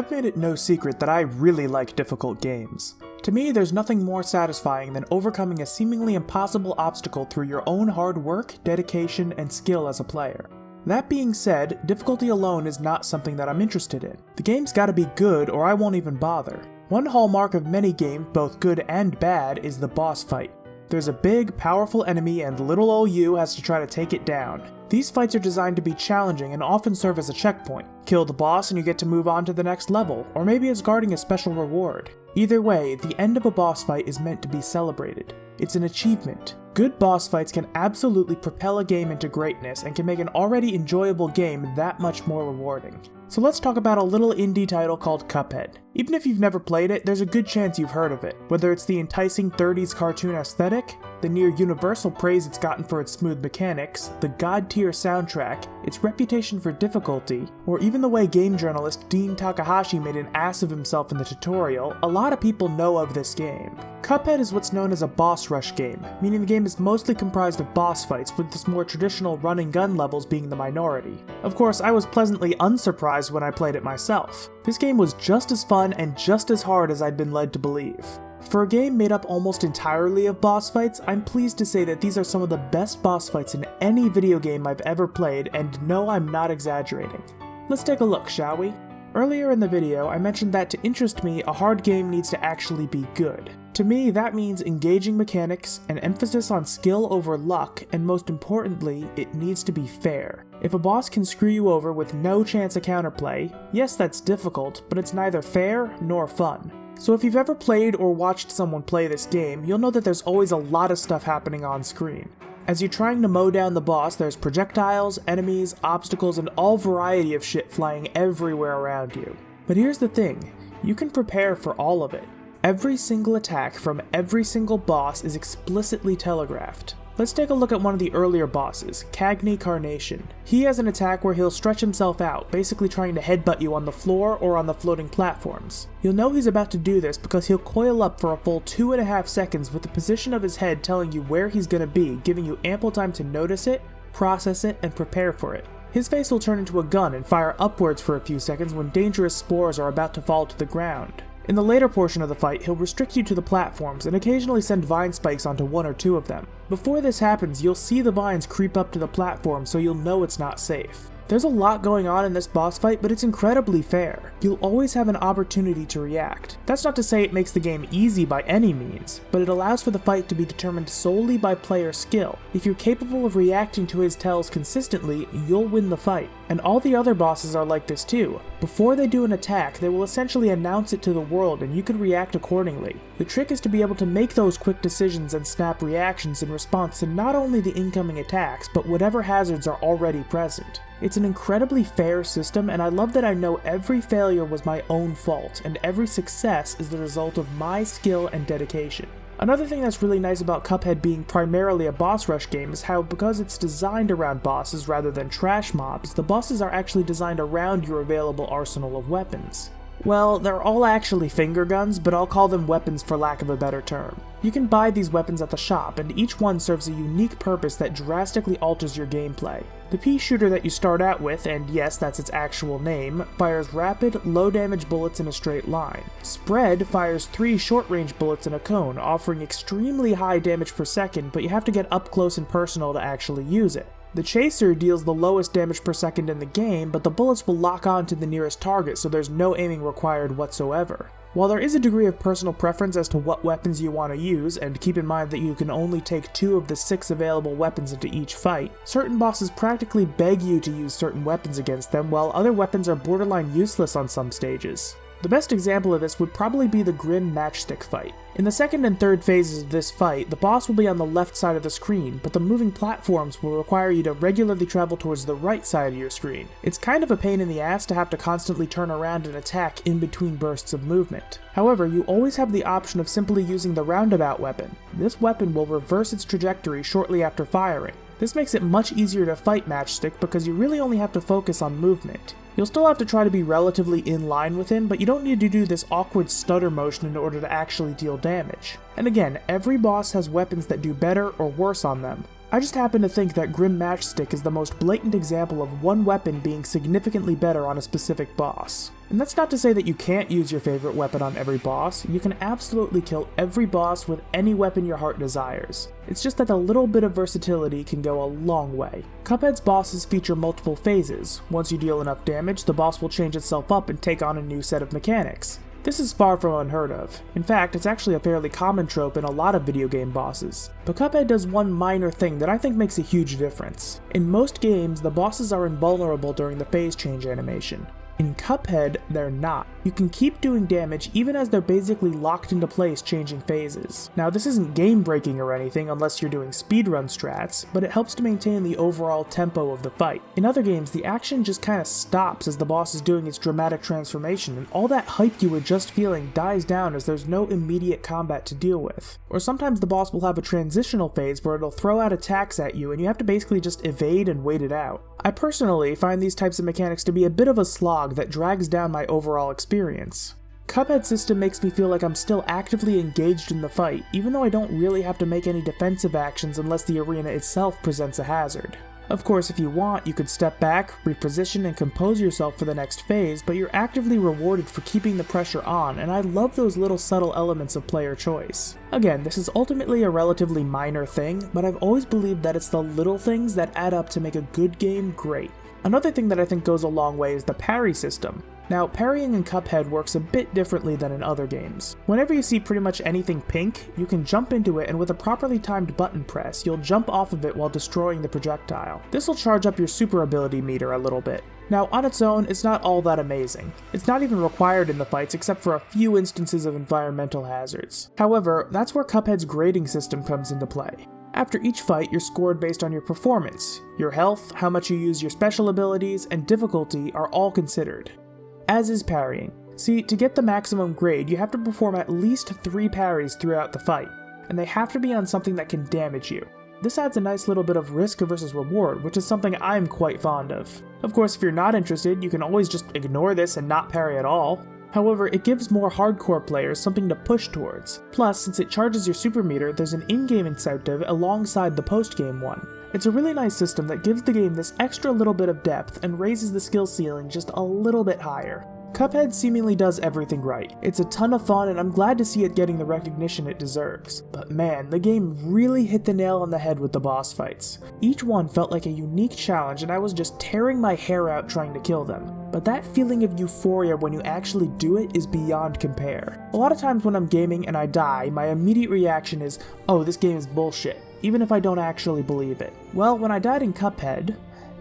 I've made it no secret that I really like difficult games. To me, there's nothing more satisfying than overcoming a seemingly impossible obstacle through your own hard work, dedication, and skill as a player. That being said, difficulty alone is not something that I'm interested in. The game's gotta be good or I won't even bother. One hallmark of many games, both good and bad, is the boss fight. There's a big, powerful enemy and little ol' you has to try to take it down. These fights are designed to be challenging and often serve as a checkpoint. Kill the boss and you get to move on to the next level, or maybe it's guarding a special reward. Either way, the end of a boss fight is meant to be celebrated. It's an achievement. Good boss fights can absolutely propel a game into greatness and can make an already enjoyable game that much more rewarding. So let's talk about a little indie title called Cuphead. Even if you've never played it, there's a good chance you've heard of it. Whether it's the enticing 30s cartoon aesthetic, the near universal praise it's gotten for its smooth mechanics, the god-tier soundtrack, its reputation for difficulty, or even the way game journalist Dean Takahashi made an ass of himself in the tutorial, a lot of people know of this game. Cuphead is what's known as a boss rush game, meaning the game is mostly comprised of boss fights, with the more traditional run-and-gun levels being the minority. Of course, I was pleasantly unsurprised when I played it myself. This game was just as fun and just as hard as I'd been led to believe. For a game made up almost entirely of boss fights, I'm pleased to say that these are some of the best boss fights in any video game I've ever played, and no, I'm not exaggerating. Let's take a look, shall we? Earlier in the video, I mentioned that to interest me, a hard game needs to actually be good. To me, that means engaging mechanics, an emphasis on skill over luck, and most importantly, it needs to be fair. If a boss can screw you over with no chance of counterplay, yes, that's difficult, but it's neither fair nor fun. So if you've ever played or watched someone play this game, you'll know that there's always a lot of stuff happening on screen. As you're trying to mow down the boss, there's projectiles, enemies, obstacles, and all variety of shit flying everywhere around you. But here's the thing, you can prepare for all of it. Every single attack from every single boss is explicitly telegraphed. Let's take a look at one of the earlier bosses, Cagney Carnation. He has an attack where he'll stretch himself out, basically trying to headbutt you on the floor or on the floating platforms. You'll know he's about to do this because he'll coil up for a full 2.5 seconds with the position of his head telling you where he's gonna be, giving you ample time to notice it, process it, and prepare for it. His face will turn into a gun and fire upwards for a few seconds when dangerous spores are about to fall to the ground. In the later portion of the fight, he'll restrict you to the platforms and occasionally send vine spikes onto one or two of them. Before this happens, you'll see the vines creep up to the platform, so you'll know it's not safe. There's a lot going on in this boss fight, but it's incredibly fair. You'll always have an opportunity to react. That's not to say it makes the game easy by any means, but it allows for the fight to be determined solely by player skill. If you're capable of reacting to his tells consistently, you'll win the fight. And all the other bosses are like this too. Before they do an attack, they will essentially announce it to the world and you can react accordingly. The trick is to be able to make those quick decisions and snap reactions in response to not only the incoming attacks, but whatever hazards are already present. It's an incredibly fair system, and I love that I know every failure was my own fault, and every success is the result of my skill and dedication. Another thing that's really nice about Cuphead being primarily a boss rush game is how, because it's designed around bosses rather than trash mobs, the bosses are actually designed around your available arsenal of weapons. Well, they're all actually finger guns, but I'll call them weapons for lack of a better term. You can buy these weapons at the shop, and each one serves a unique purpose that drastically alters your gameplay. The pea shooter that you start out with, and yes, that's its actual name, fires rapid, low-damage bullets in a straight line. Spread fires 3 short-range bullets in a cone, offering extremely high damage per second, but you have to get up close and personal to actually use it. The Chaser deals the lowest damage per second in the game, but the bullets will lock on to the nearest target, so there's no aiming required whatsoever. While there is a degree of personal preference as to what weapons you want to use, and keep in mind that you can only take 2 of the 6 available weapons into each fight, certain bosses practically beg you to use certain weapons against them, while other weapons are borderline useless on some stages. The best example of this would probably be the Grim Matchstick fight. In the second and third phases of this fight, the boss will be on the left side of the screen, but the moving platforms will require you to regularly travel towards the right side of your screen. It's kind of a pain in the ass to have to constantly turn around and attack in between bursts of movement. However, you always have the option of simply using the roundabout weapon. This weapon will reverse its trajectory shortly after firing. This makes it much easier to fight Matchstick because you really only have to focus on movement. You'll still have to try to be relatively in line with him, but you don't need to do this awkward stutter motion in order to actually deal damage. And again, every boss has weapons that do better or worse on them. I just happen to think that Grim Matchstick is the most blatant example of one weapon being significantly better on a specific boss. And that's not to say that you can't use your favorite weapon on every boss. You can absolutely kill every boss with any weapon your heart desires. It's just that a little bit of versatility can go a long way. Cuphead's bosses feature multiple phases. Once you deal enough damage, the boss will change itself up and take on a new set of mechanics. This is far from unheard of. In fact, it's actually a fairly common trope in a lot of video game bosses. But Cuphead does one minor thing that I think makes a huge difference. In most games, the bosses are invulnerable during the phase change animation. In Cuphead, they're not. You can keep doing damage even as they're basically locked into place changing phases. Now this isn't game breaking or anything unless you're doing speedrun strats, but it helps to maintain the overall tempo of the fight. In other games, the action just kinda stops as the boss is doing its dramatic transformation, and all that hype you were just feeling dies down as there's no immediate combat to deal with. Or sometimes the boss will have a transitional phase where it'll throw out attacks at you and you have to basically just evade and wait it out. I personally find these types of mechanics to be a bit of a slog that drags down my overall experience. Cuphead's system makes me feel like I'm still actively engaged in the fight, even though I don't really have to make any defensive actions unless the arena itself presents a hazard. Of course, if you want, you could step back, reposition, and compose yourself for the next phase, but you're actively rewarded for keeping the pressure on, and I love those little subtle elements of player choice. Again, this is ultimately a relatively minor thing, but I've always believed that it's the little things that add up to make a good game great. Another thing that I think goes a long way is the parry system. Now, parrying in Cuphead works a bit differently than in other games. Whenever you see pretty much anything pink, you can jump into it, and with a properly timed button press, you'll jump off of it while destroying the projectile. This will charge up your super ability meter a little bit. Now, on its own, it's not all that amazing. It's not even required in the fights except for a few instances of environmental hazards. However, that's where Cuphead's grading system comes into play. After each fight, you're scored based on your performance. Your health, how much you use your special abilities, and difficulty are all considered. As is parrying. See, to get the maximum grade, you have to perform at least 3 parries throughout the fight, and they have to be on something that can damage you. This adds a nice little bit of risk versus reward, which is something I'm quite fond of. Of course, if you're not interested, you can always just ignore this and not parry at all. However, it gives more hardcore players something to push towards. Plus, since it charges your super meter, there's an in-game incentive alongside the post-game one. It's a really nice system that gives the game this extra little bit of depth and raises the skill ceiling just a little bit higher. Cuphead seemingly does everything right. It's a ton of fun and I'm glad to see it getting the recognition it deserves. But man, the game really hit the nail on the head with the boss fights. Each one felt like a unique challenge and I was just tearing my hair out trying to kill them. But that feeling of euphoria when you actually do it is beyond compare. A lot of times when I'm gaming and I die, my immediate reaction is, oh, this game is bullshit, even if I don't actually believe it. Well, when I died in Cuphead,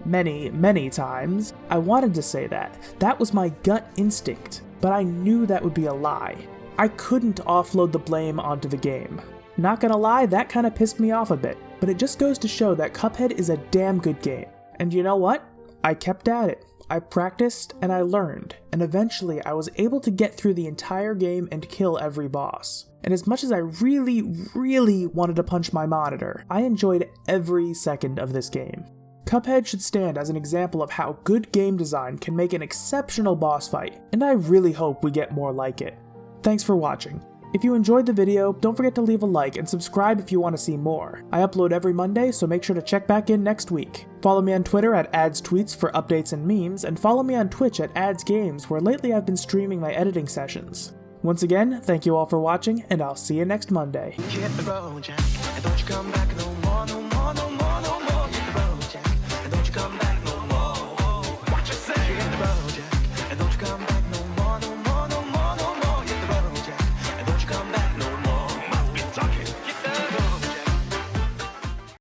many times, I wanted to say that. That was my gut instinct, but I knew that would be a lie. I couldn't offload the blame onto the game. Not gonna lie, that kinda pissed me off a bit, but it just goes to show that Cuphead is a damn good game. And you know what? I kept at it. I practiced and I learned, and eventually I was able to get through the entire game and kill every boss. And as much as I really wanted to punch my monitor, I enjoyed every second of this game. Cuphead should stand as an example of how good game design can make an exceptional boss fight, and I really hope we get more like it. Thanks for watching. If you enjoyed the video, don't forget to leave a like and subscribe if you want to see more. I upload every Monday, so make sure to check back in next week. Follow me on Twitter at AdsTweets for updates and memes, and follow me on Twitch at AdsGames, where lately I've been streaming my editing sessions. Once again, thank you all for watching, and I'll see you next Monday. Hit the road, Jack, and don't you come back